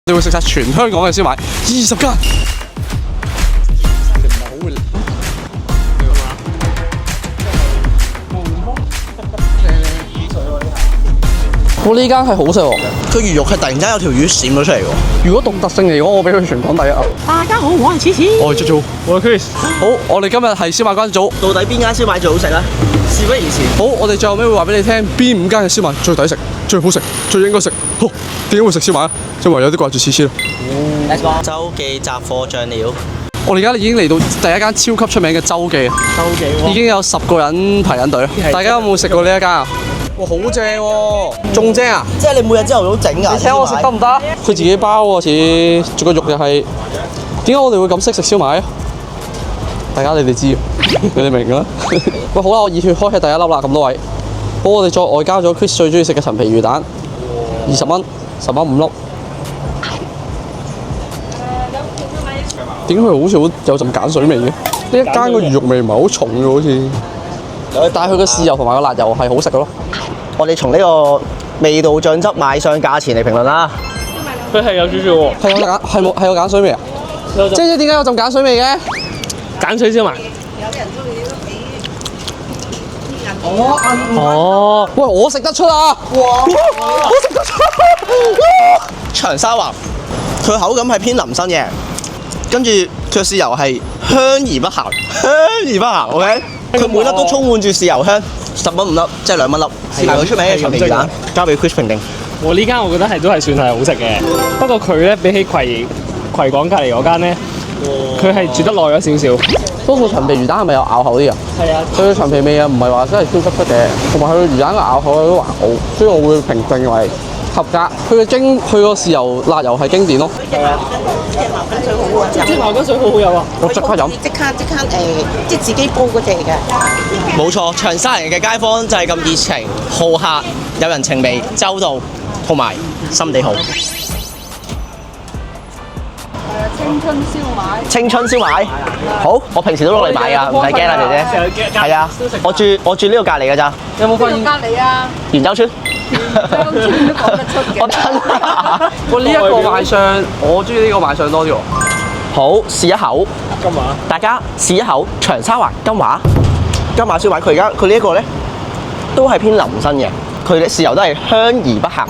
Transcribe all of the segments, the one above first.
你會食晒全香港嘅燒賣20間。唔係好會。我呢間係好食喎，佢魚肉係突然間有條魚閃咗出嚟喎。如果獨特性嚟講，我俾佢全港第一啊！大家好，我係黐黐。我係 JoJo，我係 Chris。好，我哋今日係燒賣關組。到底邊間燒賣最好食咧？事不宜遲。好，我哋最後尾會話俾你聽，邊5間嘅燒賣最抵食、最好食、最應該食。好，點解會食燒賣啊？因為有啲掛住黐黐咯。周記雜貨醬料。我哋而家已經嚟到第一間超級出名嘅周記，已經有10個人排緊隊。大家有冇食過呢一間啊？哇，好正喎！仲正啊！即係你每日朝頭早整㗎。你請我食得唔得？佢自己包喎，似仲個肉又係。點解我哋會咁識食燒賣啊？大家你哋知，你哋明㗎啦。喂，好啦，我熱血開啟第一粒啦，咁多位。好，我哋再外加咗 Chris 最中意食嘅陳皮魚蛋，20蚊，10蚊5粒。點解佢好似有陣鹼水味嘅？呢一間個魚肉味唔係好重嘅好似，但係佢嘅豉油同埋個辣油係好食嘅咯。我哋從呢個味道、醬汁賣相、價錢嚟評論啦。佢係有少少喎，係有鹼水味啊！即係點解有陣鹼水味嘅？鹼水燒賣。哦，喂，我食得出啊！我食得出。長沙灣，佢口感係偏腍身嘅，跟住佢豉油係香而不鹹，香而不鹹。OK， 佢每粒都充滿住豉油香，10蚊5粒，即係2蚊粒。係佢出名嘅陳皮魚蛋，交俾 Chris 評定。我呢間我覺得都係算係好食嘅，不過佢咧比起葵廣隔離嗰間咧，佢係煮得耐咗少少。多數陳皮魚蛋係咪有咬口啲啊？係啊，佢嘅陳皮味啊，唔係話真係超級出嘅，同埋佢嘅魚蛋嘅咬口都還好，所以我會評定為合格。佢個豉油辣油係經典咯。啲茅根水好好飲啊！我即刻飲。即刻即係自己煲嗰隻嘅。冇錯，長沙人嘅街坊就係咁熱情、好客、有人情味、周到，同埋心地好。青春燒賣。青春燒賣，好，我平時都攞嚟買㗎，唔使驚啦，姐姐。係啊，我住呢個隔離㗎咋。有冇發現？隔離啊！元洲村。都講得出嘅。我真啊！喂，呢一個賣相，我中意呢個賣相多啲喎。好，試一口。金華。大家試一口長沙灣金華燒賣，佢呢一個咧都係偏腍身嘅，佢嘅豉油都係香而不鹹，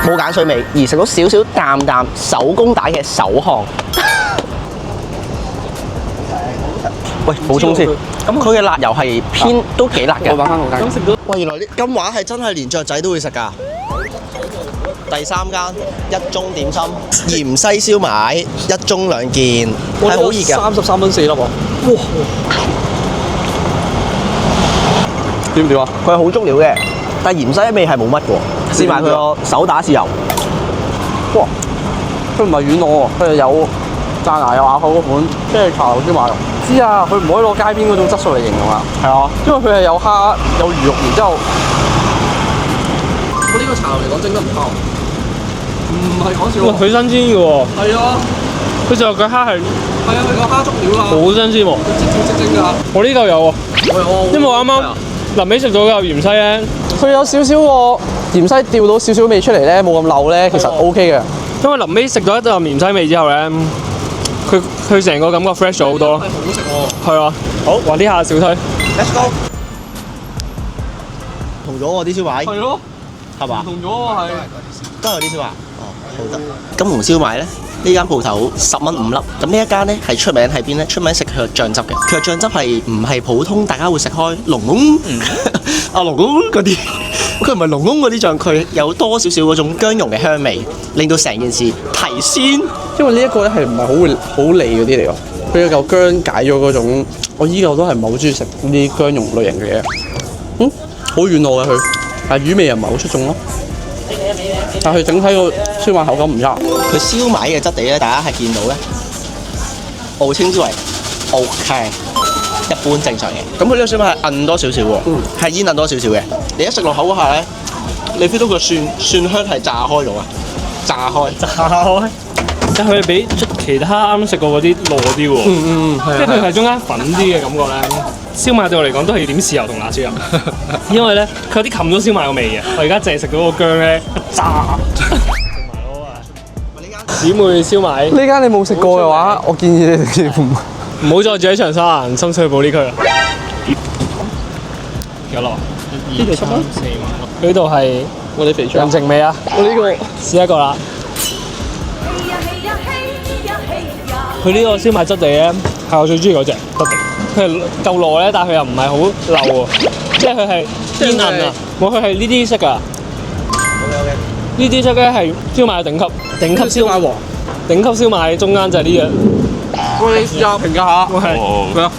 冇鹼水味，而食到少少淡淡手工打嘅手烘。喂，補充先，咁佢嘅辣油係偏都幾辣嘅。我揾翻嗰間。喂，原來呢金華係真係連雀仔都會食㗎。第3間一盅點心芫茜燒賣，1盅2件，係好熱㗎。33蚊4粒喎。哇！點唔點啊？佢係好足料嘅，但係芫茜味係冇乜嘅喎。試埋佢個手打豉油，哇！佢唔係軟糯喎，佢係有炸牙有咬口嗰款，即係茶樓燒賣。知啊，佢唔可以攞街邊嗰種質素嚟形容啊。係啊，因為佢係有蝦有魚肉，然之後我呢個茶樓嚟講整得唔錯，唔係講笑喎。佢新鮮嘅喎。係啊，佢就佢蝦係係啊，佢個蝦足料啊，好新鮮喎。即蒸㗎。我呢嚿有喎，因為我啱啱臨尾食到嚿芫茜咧，佢有少少個芫茜調到少少味出嚟咧，冇咁漏咧，其實 OK 嘅。因為臨尾食到一啖芫茜味之後咧，佢成個感覺 fresh 咗好多咯。係好食喎。係啊，好，哇！呢下小推。 Let's go。同咗我啲燒賣，係咯，係嘛？同咗喎係。都係啲燒賣。哦，好得。金鴻燒賣咧，呢間鋪頭10蚊5粒。咁呢一間咧係出名喺邊咧？出名食佢嘅醬汁嘅。佢嘅醬汁係唔係普通大家會食開龍宮阿龍宮嗰啲？佢唔係龍宮嗰啲醬，佢有多少少嗰種薑蓉嘅香味，令到成件事提鮮。因為呢一個咧係唔係好膩嗰啲嚟喎，佢有嚿薑解咗嗰種，我依舊都係唔係好中意食呢啲薑蓉類型嘅嘢。好軟糯嘅佢，但係魚味又唔係好出眾咯。但係佢整體個燒賣口感唔差。佢燒賣嘅質地咧，大家係見到咧，我稱之為 OK， 一般正常嘅。咁佢呢個燒賣係韌多少少喎，係煙韌多少少嘅。你一食落口嗰下咧，你 feel 到個蒜香係炸開咗啊！炸開，但係佢比其他啱食過嗰啲糯啲喎，即係佢係中間粉啲嘅感覺咧。燒賣對我嚟講都係要點豉油同辣椒油，因為咧佢有啲冚咗燒賣個味嘅。我而家淨係食到個薑咧一炸。姊妹燒賣，呢間你冇食過嘅話，我建議你哋唔好再住喺長沙灣深水埗呢區啦。有落呢度7蚊，佢呢度係我哋肥腸人情味啊！我呢個試一個啦。佢呢個燒賣質地咧係我最中意嗰隻質地，佢係夠糯咧，但係佢又唔係好漏喎，即係佢係煙韌啊！冇，佢係呢啲色㗎。呢啲色咧係燒賣嘅頂級燒賣王，頂級燒賣中間就係呢樣。我哋試下評價下，係咩啊？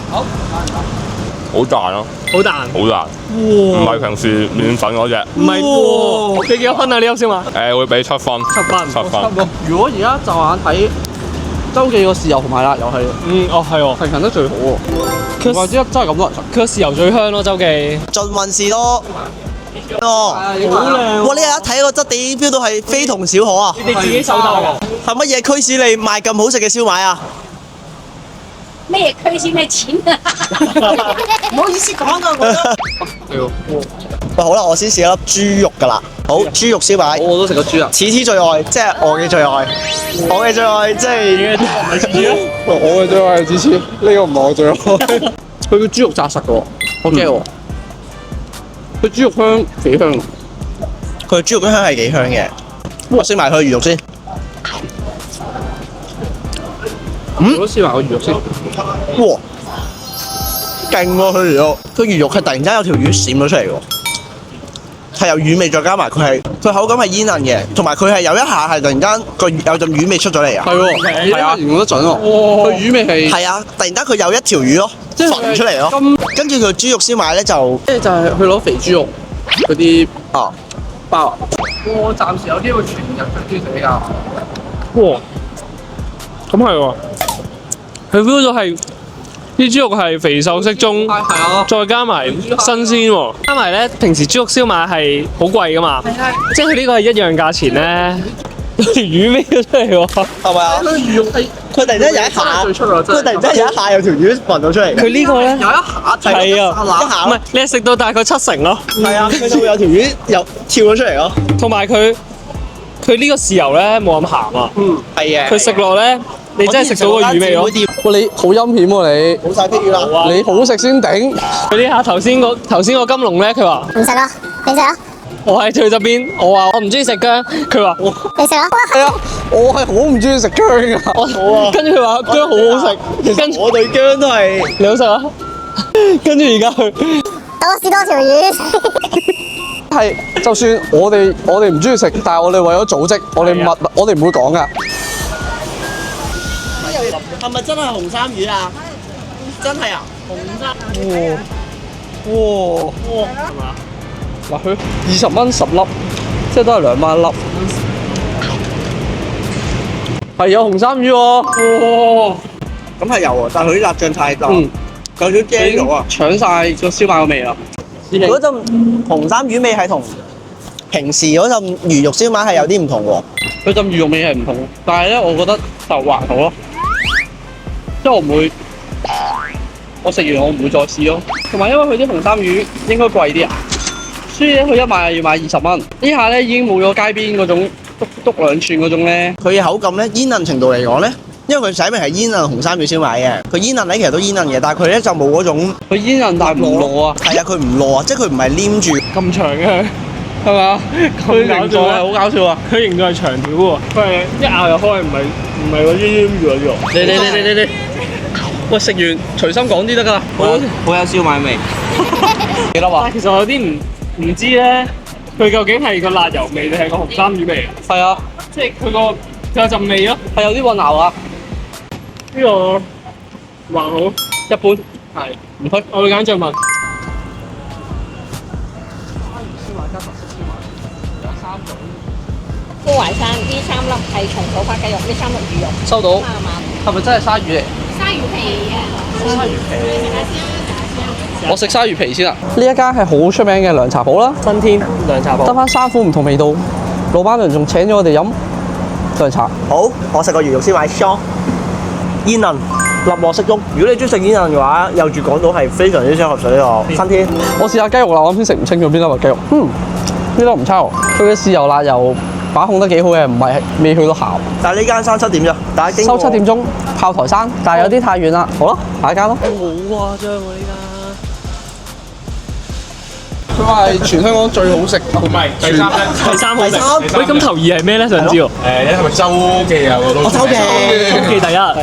好彈咯，好彈，好彈，唔係平時麵粉嗰只。唔係喎，你幾多分啊？呢粒燒賣會俾7分， 7分7分。如果而家就眼睇周記個豉油同埋辣油係係喎，平衡得最好喎。唔怪之真係咁多人食。佢個豉油最香咯，周記。盡運士多。哦，好靚哇！呢一睇個質地 feel 到係非同小可啊！你哋自己手製㗎？係乜嘢驅使你賣咁好食嘅燒賣啊？咩驅使咩錢啊？唔好意思講啊，我都喂，好啦，我先試一粒豬肉㗎啦。好，豬肉燒賣，我都食過豬啊。此之最愛，即係我嘅最愛。我嘅最愛即係我嘅最愛係芝士，呢個唔係我最愛。佢個豬肉紮實嘅喎，我驚喎。佢豬肉香幾香，佢豬肉香係幾香嘅。我先埋佢魚肉先。我都試埋個魚肉先。哇！勁喎佢魚肉，佢魚肉係突然間有條魚閃咗出嚟喎，係有魚味再加埋佢口感係煙韌嘅，同埋佢係有一下係突然間有陣魚味出咗嚟啊！係喎，係啊，形容得準喎。佢魚味係係啊，突然間佢有一條魚咯，係浮出嚟咯。跟住佢豬肉燒賣咧就即係就係佢攞肥豬肉嗰啲啊包。我暫時有機會全日最中意食呢間。哇！咁係喎，佢 feel 到係啲豬肉係肥瘦適中，係啊，再加埋新鮮喎，加埋咧平時豬肉燒賣係好貴噶嘛，即係佢呢個係一樣價錢咧，有條魚味咗出嚟喎。係咪啊？佢魚肉係佢突然間有一下，最出啊！佢突然間有一下有條魚浮咗出嚟。佢呢個咧有一下係啊，一下唔係你係食到大概70%咯，係啊，佢就會有條魚又跳咗出嚟咯。同埋佢呢個豉油咧冇咁鹹啊，係嘅。佢食落咧你真係食到個魚味咯。喂，你好陰險喎你！冇晒飛魚啦。你好食先頂。佢呢下頭先個金龍咧，佢話唔食啊！你食啊！我喺佢側邊，我話我唔中意食薑，佢話你食啊！係啊，我係好唔中意食薑㗎。我跟住佢話薑好好食，跟住我對薑都係你好食啊！跟住而家佢等我試多條魚。係，就算我哋唔中意食，但係我哋為咗組織，我哋唔會講㗎。係咪真係紅衫魚啊？真係啊！哇！嗱，佢20蚊10粒，即係都係2蚊一粒。係有紅衫魚喎。咁係有喎，但係佢啲辣醬太辣，嗯，有少少驚咗啊！搶晒個燒賣個味啦。嗰陣紅衫魚味係同平時嗰陣魚肉燒賣係有啲唔同喎。佢陣魚肉味係唔同，但係咧，我覺得就還好咯。即係我唔會，我食完我唔會再試咯。同埋因為佢啲紅衫魚應該貴啲啊，所以咧佢一買要買20蚊。呢下咧已經冇咗街邊嗰種篤2寸嗰種咧。佢嘅口感咧，煙韌程度嚟講咧，因為佢寫明係煙韌紅衫魚燒賣嘅，佢煙韌咧其實都煙韌嘅，但係佢咧就冇嗰種佢煙韌但係唔糯啊，係啊，佢唔糯啊，即係佢唔係黏住。咁長嘅，係嘛？佢形狀係好搞笑啊！佢形狀係長條喎，佢係一咬就開，唔係嗰啲黏住嗰啲喎。你，喂，食完隨心講啲得㗎啦。好有燒賣味。記得話但係其實我有啲唔知咧，佢究竟係個辣油味定係個紅衫魚味？係啊，即係佢有陣味咯。係有啲混淆啊，呢個還好，一般。係唔該。我會揀象問。高淮山呢3粒係松土發雞肉，呢3粒魚肉。收到。啱啊！係咪真係鯊魚嚟？鯊魚皮啊！我食鯊魚皮先啊！呢一間係好出名嘅涼茶鋪啦，新天涼茶鋪得翻3款唔同味道。老闆娘仲請咗我哋飲涼茶。好，我食個魚肉燒賣霜，煙韌，立落適中。如果你中意食煙韌嘅話，又住港島係非常之適合食呢個新天。我試下雞肉啦，我啱先食唔清楚邊粒係雞肉。呢粒唔差喎，佢嘅豉油辣油把控得幾好嘅，唔係未去到鹹。但係呢間閂7點啫，大家經收過7點鐘炮台山，但係有啲太遠啦。好啦，下一間咯。好誇張喎呢間。佢話係全香港最好食，唔係第三咧，第三好食。喂，咁頭二係咩咧？想知喎。一係咪周記啊？我周記周記第一係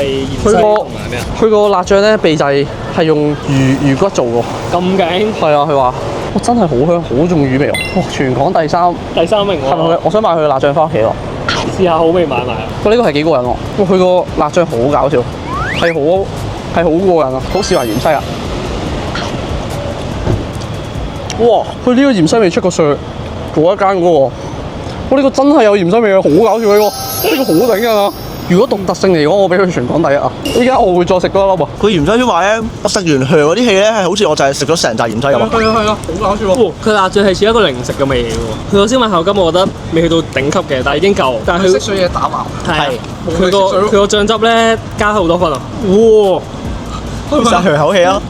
芫茜同埋咩啊？佢個辣醬咧秘製係用魚骨做喎。咁勁，係啊，佢話哇真係好香，好重魚味喎。哇，全港第三，第三名係咪佢？喎。我想買佢嘅辣醬翻屋企喎。試下好味買埋。哇，呢個係幾過癮喎！哇，佢個辣醬好搞笑，係好過癮啊，好似話芫茜啊！哇！佢呢個芫茜味出過上嗰一間嗰個喎，哇！呢個真係有芫茜味啊，好搞笑呢個，呢個好頂啊！如果獨特性嚟講，我俾佢全港第一啊！依家我會再食多一粒啊！佢芫茜燒賣咧，我食完佢嗰啲氣咧，係好似我就係食咗成扎芫茜咁啊！係啊，好搞笑喎！佢辣醬係似一個零食嘅味嚟嘅喎。佢個燒賣口感我覺得未去到頂級嘅，但係已經夠。但係佢水嘢打埋，係佢個醬汁咧加好多分啊！哇！吸晒佢口氣啊！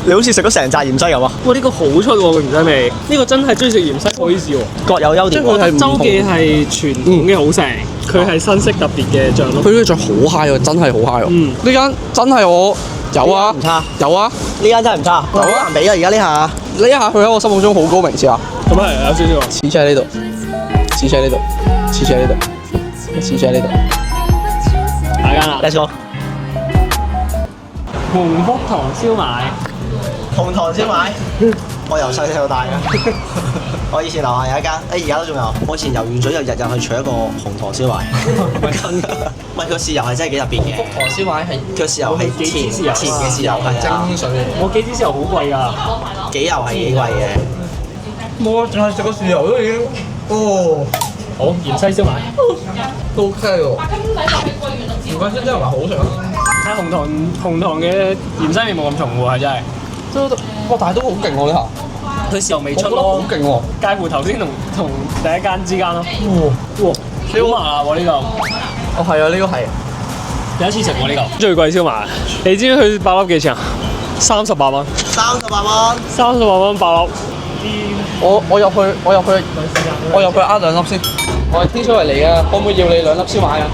你好似食咗成扎芫茜咁啊！哇！呢個好出喎個芫茜味，呢個真係中意食芫茜可以試喎。各有優點喎。即係佢係唔同周記係傳統嘅好食，佢係新式特別嘅醬咯。佢呢個醬好 high 喎，真係好 high 喎！嗯呢間真係我有啊，唔差，有啊！呢間真係唔差，好難比啊！而家呢下，呢一下佢喺我心目中好高名次啊！咁係有少少。似住喺呢度，似住喺呢度，似住喺呢度，似住喺呢度。下間啦， let's go。紅福堂燒賣。紅糖燒賣，我由細食到大嘅。我以前樓下有一間，而家都仲有。我以前遊完水就日日去取一個紅糖燒賣。唔係真㗎，唔係佢豉油係真係幾特別嘅。糖燒賣係佢豉油係甜豉油嘅豉油，係啊，精水。我記支豉油好貴㗎。幾油係幾貴嘅。冇啊，淨係食個豉油都已經，哦，好，芫茜燒賣。都 OK 喎。唔怪之真係話好食啊！睇紅糖嘅芫茜味冇咁重喎，係真係。哇，但係都好勁喎呢下。佢豉油未出好咯，勁喎！介乎頭先同第一間之間咯。哇！好麻辣喎呢個。哦係啊，呢個係。第一次食喎呢個。最貴燒賣，你知唔知佢8粒幾錢啊？38蚊。38蚊。 38蚊8粒。我入去呃2粒先。我係天水圍嚟嘅，可唔可以要你2粒燒賣啊？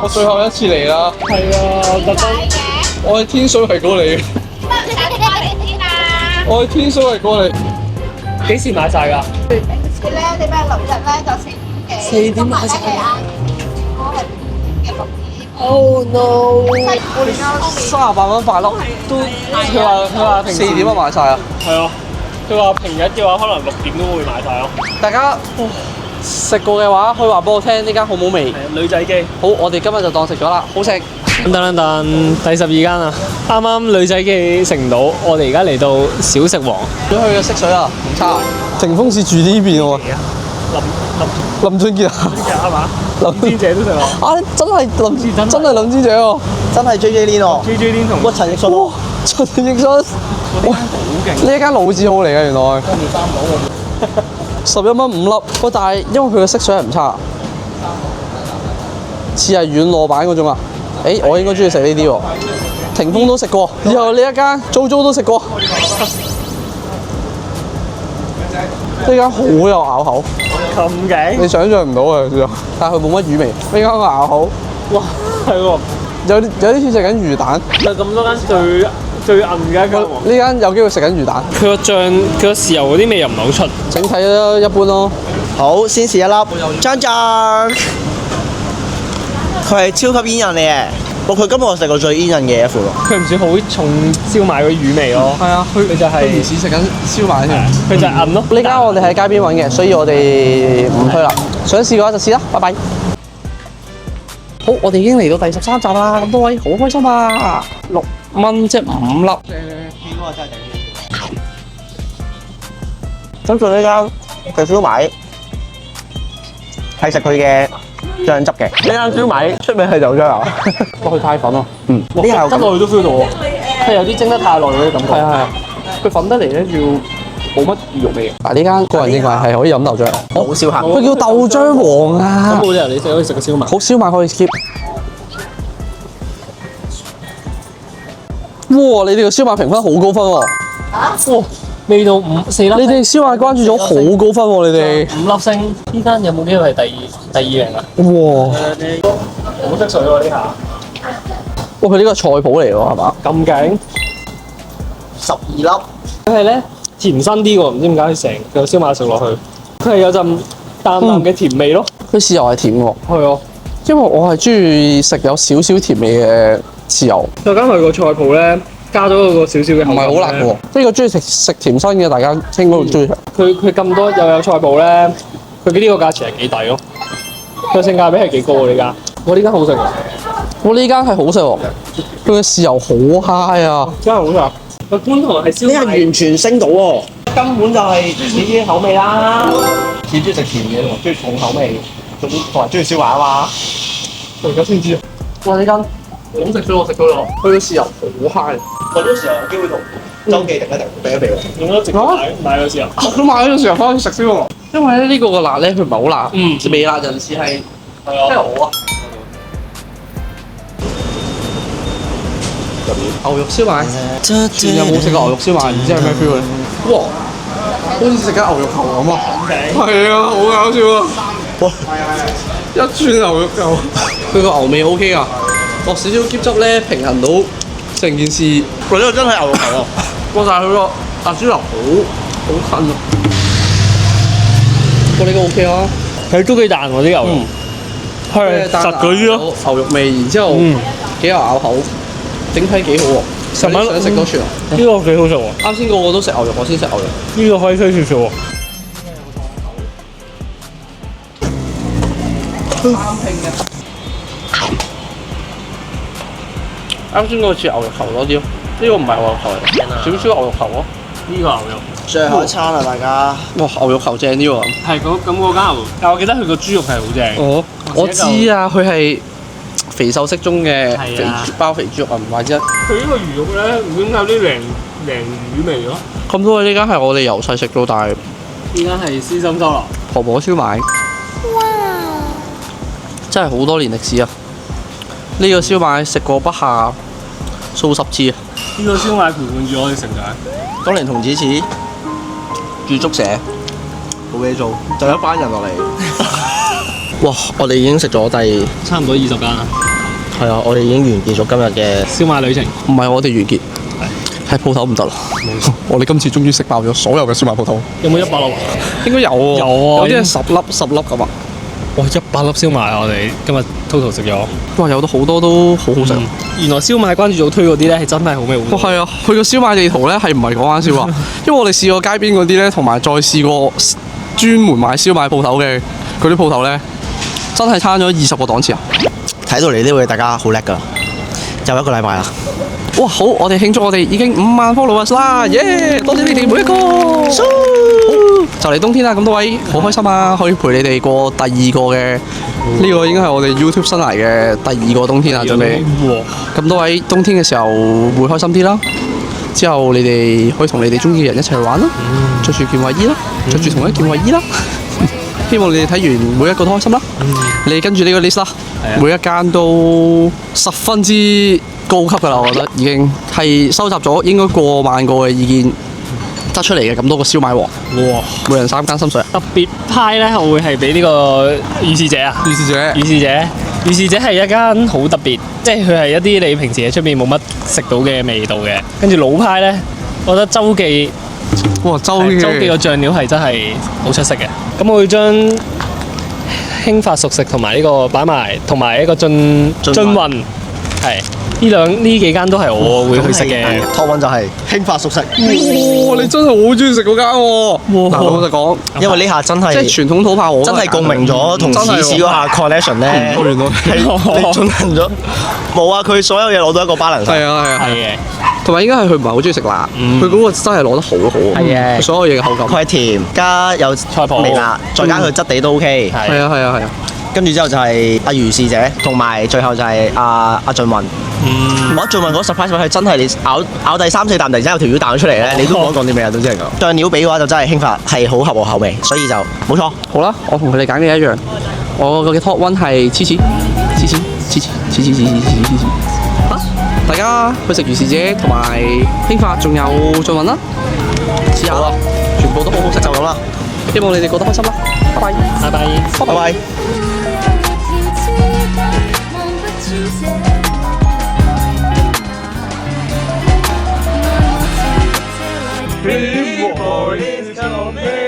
我最後一次嚟啦。係啊，特登。我係天水圍過嚟嘅。我係天水圍過嚟。幾時買晒㗎？平時咧，你咩6日咧就4點買晒啊！我係5點嘅6點。Oh no！ 38蚊8粒，都佢話平時4點就賣晒啊！係啊，佢話平日嘅話可能6點都會買晒咯。大家食過嘅話，可以話俾我聽呢間好唔好味？係啊，女仔機。好，我哋今日就當食咗啦，好食。等，第12間啊！啱啱女仔機食唔到，我哋而家嚟到小食王。想去嘅色水啊，唔差。霆鋒是住呢邊喎。林俊傑啊？啱嘛？林天姐都食喎。啊！真係林之姐喎。真係 JJ Lin 喎。 JJ Lin 同陳奕迅。哇！陳奕迅。哇！好勁。呢一間老字號嚟嘅原來。11蚊5粒，喂！但係因為佢嘅色水係唔差，似係軟糯版嗰種啊。我應該中意食呢啲喎。霆鋒都食過，以後呢一間租都食過。呢間好有咬口，咁勁？你想象唔到啊！但係佢冇乜魚味。呢間個咬口，哇，係喎，有啲似食緊魚蛋。就咁多間最韌嘅一間喎。呢間有機會食緊魚蛋。佢個醬，佢個豉油嗰啲味又唔係好出。整體都一般咯。好，先試一粒，張張。佢係超級煙韌嚟嘅，佢今日我食過最煙韌嘅一款喎。佢唔算好重燒賣嗰啲魚味咯。係啊，佢就係唔似食緊燒賣添。佢就係韌咯。呢間我哋喺街邊揾嘅，所以我哋唔推啦。想試嘅話就試啦，拜拜。好，我哋已經嚟到第13集啦，咁多位好開心啊！6蚊即係5粒。應該真係頂住。相信呢間嘅燒賣係食佢嘅醬汁嘅。呢間燒賣出名係豆漿啊！哇，佢太粉啦。呢下執落去都 feel 到喎，係有啲蒸得太耐嗰啲感覺。係啊，佢粉得嚟咧要冇乜肉味。嗱，呢間個人認為係可以飲豆漿。好燒客。佢叫豆漿王啊！冇理由你可以食個燒賣。好，燒賣可以 skip。哇！你哋個燒賣評分好高分喎。哇！味道4粒。你哋燒賣關注咗好高分喎，你哋。 5粒星，呢間有冇機會係第二名啊？哇！好識水喎呢下，哇！佢呢個菜譜嚟喎，係嘛？咁勁！ 12粒，佢係咧甜身啲喎，唔知點解佢成個燒賣食落去，佢係有陣淡淡嘅甜味咯。佢豉油係甜喎，係啊，因為我係中意食有少少甜味嘅豉油，再加佢個菜譜咧，加咗嗰個少少嘅唔係好辣嘅喎。呢個中意食甜身嘅，大家應該會中意食。佢咁多又有菜譜咧，佢呢個價錢係幾抵咯。佢性價比係幾高啊呢間，我呢間好食啊，我呢間係好食喎，佢嘅豉油好 high 啊！真係好食。個觀塘係燒賣，完全升到喎，根本就係自己口味啦。似中意食甜嘢同埋中意重口味，同埋中意燒賣啊嘛。我而家先知啊！哇！呢間好食咗，我食到咯，佢嘅豉油好 high。我嗰時候有機會同周記定一定避一避喎。用咗直接買嗰時候，我買咗嘅時候翻去食先喎，因為咧呢個個辣咧佢唔係好辣，微辣人士係即係我啊。牛肉燒賣，你有冇食過牛肉燒賣？唔知係咩 feel 咧？哇！好似食緊牛肉球咁啊！係啊，好搞笑啊！哇！一串牛肉球，佢個牛味 OK 啊，落少少醃汁咧平衡到成件事。佢呢個真係牛肉球喎。哇！但係佢個辣椒油好近啊！我呢個 OK 啊，佢都幾彈喎啲牛肉，係實嗰啲咯。牛肉味，然之後幾有咬口，整體幾好喎。十蚊想食多串啊？呢個幾好食喎，啱先個個都食牛肉，我先食牛肉。呢個可以推少少喎。啱先嗰個似牛肉球多啲咯，呢個唔係牛肉球嚟，少少牛肉球咯。呢個牛肉最後一餐啦，大家。哇！牛肉球正啲喎。係咁嗰間牛，但我記得佢個豬肉係好正。哦，我知啊，佢係肥瘦適中嘅肥係啊包肥豬肉啊，唔怪之得。佢呢個魚肉咧，唔知點解有啲鯪魚味咯。咁多呢間係我哋由細食到大，呢間係絲心收樓。婆婆燒賣。真係好多年歷史啊！呢個燒賣食過不下數十次啊！呢個燒賣陪伴住我哋成長。當年童子寺住宿舍，冇嘢做，就一班人落嚟。哇！我哋已經食咗差唔多20間啦。係啊，我哋已經完結咗今日嘅。燒賣旅程唔係我哋完結，係鋪頭唔得啦。我哋今次終於食爆咗所有嘅燒賣鋪頭。有冇100粒？應該有喎，有啊有啲係10粒咁啊！哇！100粒燒賣我哋今日 total 食咗。哇，有好多都好好食。原來燒賣關注組推嗰啲咧係真係好味好哇，係啊，佢個燒賣地圖咧係唔係講玩笑啊？因為我哋試過街邊嗰啲咧，同埋再試過專門賣燒賣鋪頭嘅嗰啲鋪頭咧，真係差咗20個檔次啊！睇到嚟呢位大家好叻㗎，又一個禮拜啦。哇，好，我哋慶祝我哋已經5萬 followers 啦，耶！多謝你哋每一個。好，就嚟冬天啦，咁多位好開心啊，可以陪你哋過第二個嘅呢個已經係我哋 YouTube 生涯嘅第2個冬天啦，準備。咁多位冬天嘅時候會開心啲啦。之後你哋可以同你哋中意嘅人一齊去玩啦，着住件衞衣啦，着住同一件衞衣啦。希望你哋睇完每一個都開心啦。你跟住呢個 list 啦，每一間都十分之高級㗎啦，我覺得已經係收集咗應該過萬個嘅意見得出嚟嘅咁多個燒賣王。哇！每人3間心水。特別派咧，我會係俾呢個預示者啊。預示者，預示者係一間好特別，即係佢係一啲你平時喺出面冇乜食到嘅味道嘅。跟住老派咧，我覺得周記。哇！周記個醬料係真係好出色嘅。咁我會將興發熟食同埋呢個擺埋，同埋一個進運係呢幾間都係我會去食嘅。Top one 就係興發熟食。哇！你真係好中意食嗰間喎。嗱，老實講，因為呢下真係即係傳統土炮，我真係共鳴咗同市市嗰下 connection 咧。原來係你進行咗冇啊！佢所有嘢攞到一個 balance。係啊，係嘅。同埋應該係佢唔係好中意食辣，佢嗰個真係攞得好好。係嘅，所有嘢嘅口感。佢係甜加有菜譜微辣，再加佢質地都 OK。係啊。跟住之後就係阿如是者，同埋最後就係阿俊雲。我俊雲嗰 surprise 係真係你咬第3、4啖，突然之間有條魚彈咗出嚟咧，你都唔講啲咩啊，都真係講。醬料比嘅話就真係興發係好合我口味，所以就冇錯。好啦，我同佢哋揀嘅一樣，我嘅 top one 係黐黐。大家去食如是者同埋興發，仲有俊雲啦。試下好啊，全部都好好食，就咁啦，希望你哋過得開心啦，拜拜。拜拜。拜拜。People is coming.